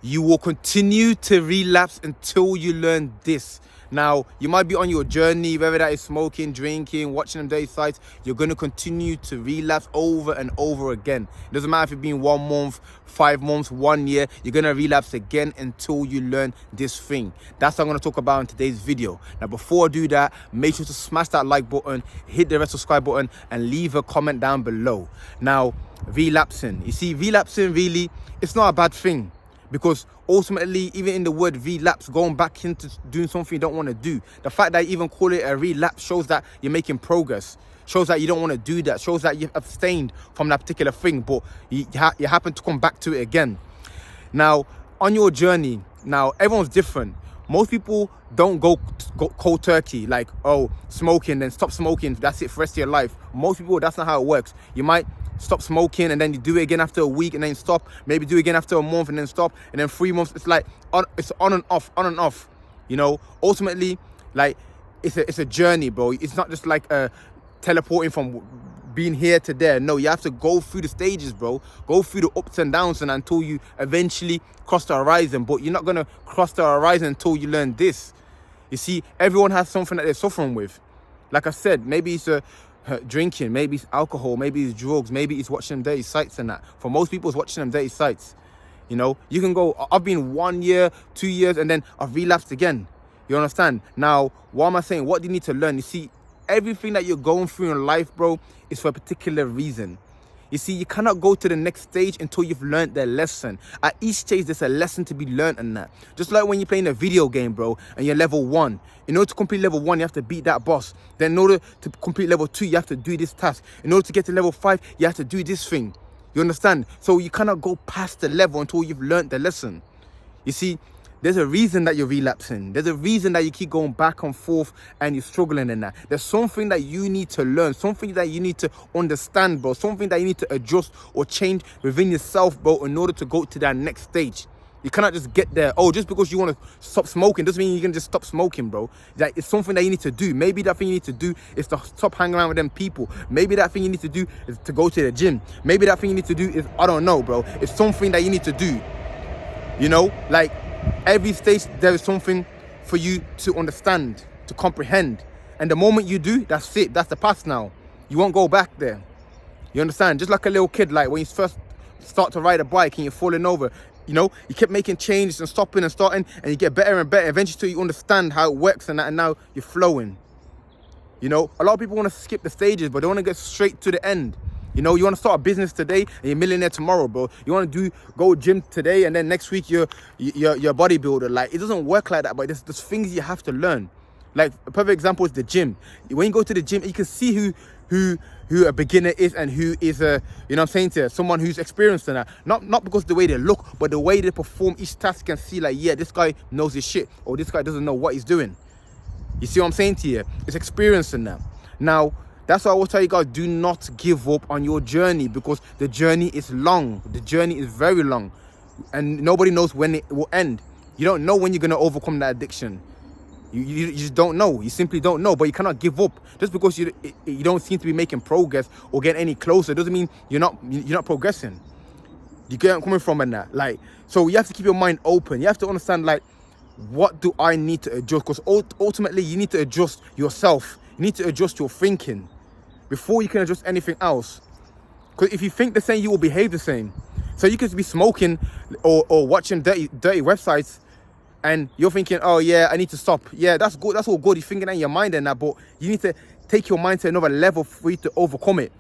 You will continue to relapse until you learn this. Now, you might be on your journey, whether that is smoking, drinking, watching them dirty sites. You're going to continue to relapse over and over again. It doesn't matter if it's been 1 month, 5 months, 1 year. You're going to relapse again until you learn this thing. That's what I'm going to talk about in today's video. Now, before I do that, make sure to smash that like button, hit the red subscribe button, and leave a comment down below. Now, relapsing. You see, relapsing really, it's not a bad thing. Because ultimately, even in the word relapse, going back into doing something you don't want to do, the fact that you even call it a relapse shows that you're making progress, shows that you don't want to do that, shows that you've abstained from that particular thing, but you happen to come back to it again. Now, on your journey, now everyone's different. Most people don't go cold turkey, like, oh, smoking, then stop smoking, that's it for the rest of your life. Most people, that's not how it works. You might stop smoking and then you do it again after a week and then stop, maybe do it again after a month and then stop, and then 3 months. It's like it's on and off, you know. Ultimately, like, it's a journey, bro. It's not just like teleporting from being here to there. No, you have to go through the stages, bro. Go through the ups and downs, and until you eventually cross the horizon. But you're not gonna cross the horizon until you learn this. You see, everyone has something that they're suffering with. Like I said, maybe it's drinking, maybe it's alcohol, maybe it's drugs, maybe it's watching them dirty sites and that. For most people, it's watching them dirty sites. You know, you can go, I've been 1 year, 2 years, and then I've relapsed again. You understand? Now, what am I saying? What do you need to learn? You see, everything that you're going through in life, bro, is for a particular reason. You see, you cannot go to the next stage until you've learned the lesson. At each stage, there's a lesson to be learned in that. Just like when you're playing a video game, bro, and you're level 1. In order to complete level 1, you have to beat that boss. Then in order to complete level 2, you have to do this task. In order to get to level 5, you have to do this thing. You understand? So you cannot go past the level until you've learned the lesson. You see, there's a reason that you're relapsing. There's a reason that you keep going back and forth and you're struggling in that. There's something that you need to learn, something that you need to understand, bro, something that you need to adjust or change within yourself, bro, in order to go to that next stage. You cannot just get there. Oh, just because you want to stop smoking doesn't mean you can just stop smoking, bro. Like, it's something that you need to do. Maybe that thing you need to do is to stop hanging around with them people. Maybe that thing you need to do is to go to the gym. Maybe that thing you need to do is, I don't know, bro. It's something that you need to do. You know, like, every stage there is something for you to understand, to comprehend. And the moment you do, that's it. That's the past now. You won't go back there. You understand? Just like a little kid, like when you first start to ride a bike and you're falling over, you know, you keep making changes and stopping and starting, and you get better and better. Eventually till you understand how it works and that, and now you're flowing. You know, a lot of people want to skip the stages, but they want to get straight to the end. You know, you want to start a business today and you're a millionaire tomorrow, bro. You want to go gym today and then next week you're a bodybuilder. Like, it doesn't work like that, but there's things you have to learn. Like, a perfect example is the gym. When you go to the gym, you can see who a beginner is and who is you know what I'm saying, to someone who's experienced in that. Not because of the way they look, but the way they perform each task. You can see, like, yeah, this guy knows his shit, or this guy doesn't know what he's doing. You see what I'm saying to you? It's experience in that. Now, that's why I will tell you guys, do not give up on your journey, because the journey is long. The journey is very long, and nobody knows when it will end. You don't know when you're going to overcome that addiction. You just don't know. You simply don't know, but you cannot give up. Just because you don't seem to be making progress or getting any closer doesn't mean you're not progressing. You get where I'm coming from in that. Like, so you have to keep your mind open. You have to understand, like, what do I need to adjust? Because ultimately, you need to adjust yourself. You need to adjust your thinking before you can adjust anything else. Because if you think the same, you will behave the same. So you could be smoking or watching dirty websites, and you're thinking, oh yeah, I need to stop. Yeah, that's good. That's all good. You're thinking that in your mind and that, but you need to take your mind to another level for you to overcome it.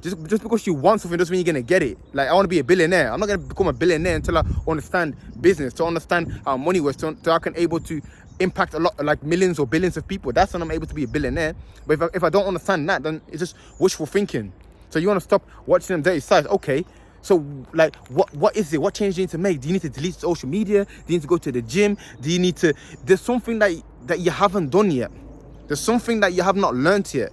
Just because you want something doesn't mean you're gonna get it. Like, I want to be a billionaire. I'm not gonna become a billionaire until I understand business, to understand how money works, so I can able to impact a lot, like millions or billions of people. That's when I'm able to be a billionaire. But if I don't understand that, then it's just wishful thinking. So you want to stop watching them dirty sites. Okay, so, like, what is it? What change do you need to make? Do you need to delete social media? Do you need to go to the gym? Do you need to... There's something that you haven't done yet. There's something that you have not learned yet.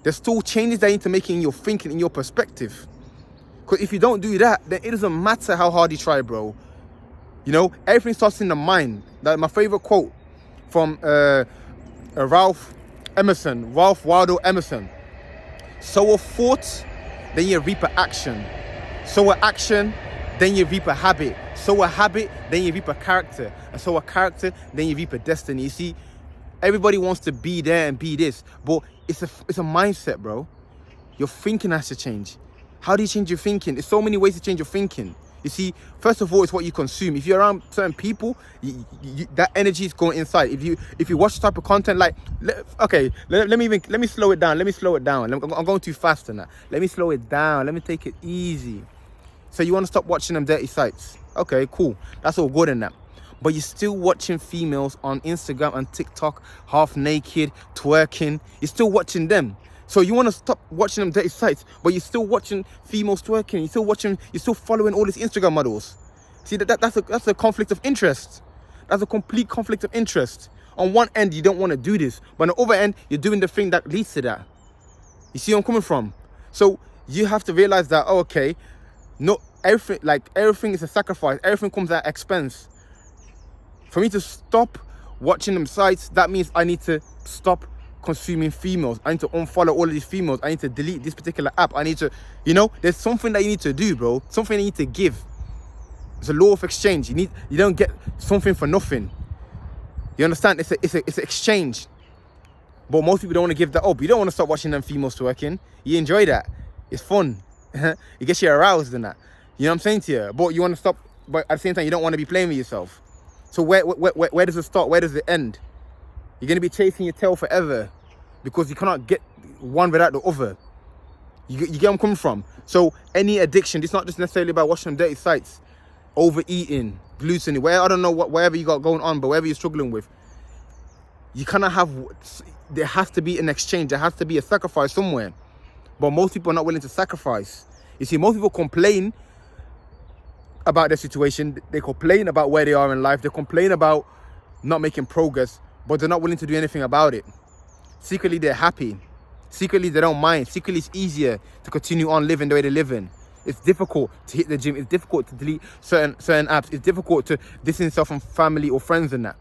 There's still changes that you need to make in your thinking, in your perspective. Because if you don't do that, then it doesn't matter how hard you try, bro. You know, everything starts in the mind. Like, my favorite quote from Ralph Waldo Emerson. Sow a thought, then you reap an action. Sow an action, then you reap a habit. sow a habit, then you reap a character. And sow a character, then you reap a destiny. You see, everybody wants to be there and be this, but it's a mindset, bro. Your thinking has to change. How do you change your thinking? There's so many ways to change your thinking. You see, first of all, it's what you consume. If you're around certain people, that energy is going inside. If you watch the type of content, like, let me slow it down. I'm going too fast on that. Let me slow it down. Let me take it easy. So you want to stop watching them dirty sites? Okay, cool. That's all good in that. But you're still watching females on Instagram and TikTok, half naked, twerking. You're still watching them. So you want to stop watching them dirty sites, but you're still watching females twerking. You're still following all these Instagram models. See, that's a conflict of interest. That's a complete conflict of interest. On one end, you don't want to do this, but on the other end, you're doing the thing that leads to that. You see where I'm coming from? So you have to realize that, oh, okay, no, everything is a sacrifice. Everything comes at expense. For me to stop watching them sites, that means I need to stop consuming females. I need to unfollow all of these females. I need to delete this particular app. I need to, there's something that you need to do, bro. Something you need to give. It's a law of exchange. You don't get something for nothing. You understand? It's an exchange. But most people don't want to give that up. You don't want to stop watching them females twerking. You enjoy that. It's fun. It gets you aroused in that. You know what I'm saying to you? But you want to stop, but at the same time, you don't want to be playing with yourself. So where does it start? Where does it end? You're going to be chasing your tail forever because you cannot get one without the other. You get where I'm coming from? So any addiction, it's not just necessarily about watching them dirty sites, overeating, gluttony, wherever you got going on, but wherever you're struggling with, you cannot have, there has to be an exchange. There has to be a sacrifice somewhere. But most people are not willing to sacrifice. You see, most people complain about their situation. They complain about where they are in life. They complain about not making progress, but they're not willing to do anything about it. Secretly, they're happy. Secretly, they don't mind. Secretly, it's easier to continue on living the way they're living. It's difficult to hit the gym. It's difficult to delete certain apps. It's difficult to distance yourself from family or friends and that.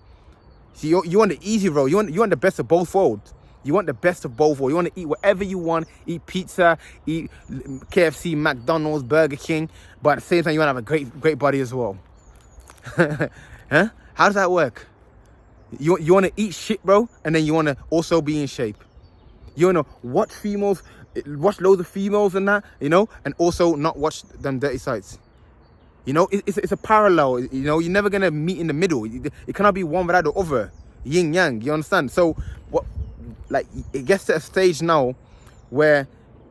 See, you want the easy road. You want the best of both worlds. You want the best of both worlds. You want to eat whatever you want. Eat pizza, eat KFC, McDonald's, Burger King. But at the same time, you want to have a great body as well. Huh? How does that work? You want to eat shit, bro, and then you want to also be in shape. You want to watch loads of females and that, and also not watch them dirty sites. It's a parallel. You're never going to meet in the middle. It cannot be one without the other. Yin yang, you understand? So it gets to a stage now where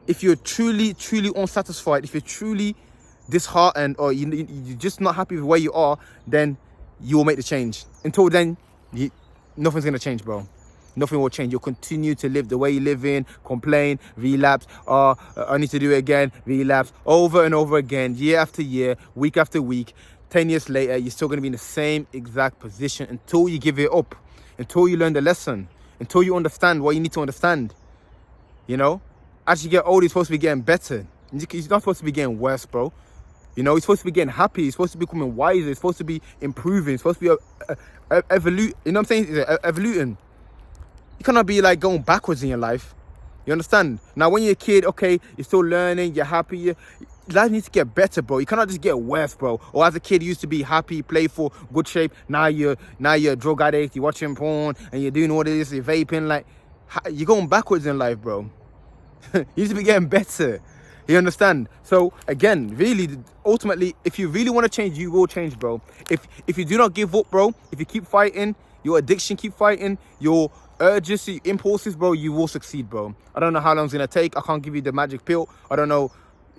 if you're truly unsatisfied, if you're truly disheartened, or you're just not happy with where you are, then you will make the change. Until then, nothing's going to change, bro. Nothing will change. You'll continue to live the way you live in, complain, relapse. I need to do it again, relapse, over and over again, year after year, week after week. 10 years later, you're still going to be in the same exact position until you give it up, until you learn the lesson, until you understand what you need to understand. As you get older, you're supposed to be getting better. You're not supposed to be getting worse, bro. You're supposed to be getting happy. You're supposed to be becoming wiser. You're supposed to be improving. You're supposed to be evolute. You know what I'm saying? Evoluting. You cannot be going backwards in your life. You understand? Now, when you're a kid, okay, you're still learning. You're happy. Life needs to get better, bro. You cannot just get worse, bro. Or as a kid, you used to be happy, playful, good shape. Now you're a drug addict. You're watching porn and you're doing all this. You're vaping. You're going backwards in life, bro. You need to be getting better. You understand? So again, really, ultimately, if you really want to change, you will change, bro. If you do not give up, bro, if you keep fighting your addiction, keep fighting your urges, your impulses, bro, you will succeed, bro. I don't know how long it's gonna take. I can't give you the magic pill. I don't know.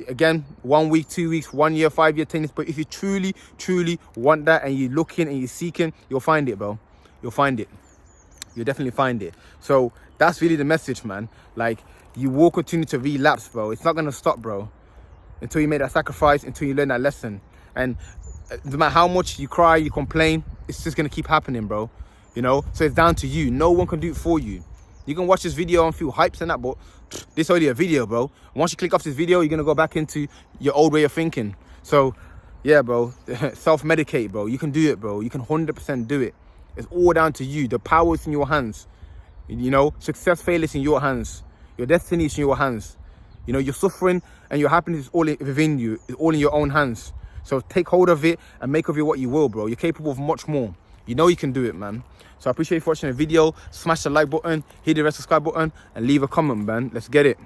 Again, 1 week, 2 weeks, 1 year, 5 year, 10 years. But if you truly want that and you're looking and you're seeking, you'll find it, bro. You'll find it. You'll definitely find it. So that's really the message, man. You will continue to relapse, bro. It's not gonna stop, bro, until you make that sacrifice, until you learn that lesson. And no matter how much you cry, you complain, it's just gonna keep happening, bro. So it's down to you. No one can do it for you. You can watch this video and feel hyped and that, but this is only a video, bro. Once you click off this video, you're gonna go back into your old way of thinking. So yeah, bro, self-medicate, bro. You can do it, bro. You can 100% do it. It's all down to you. The power is in your hands. Success, failure is in your hands. Your destiny is in your hands. Your suffering and your happiness is all within you. It's all in your own hands. So take hold of it and make of it what you will, bro. You're capable of much more. You know you can do it, man. So I appreciate you for watching the video. Smash the like button, hit the red subscribe button, and leave a comment, man. Let's get it.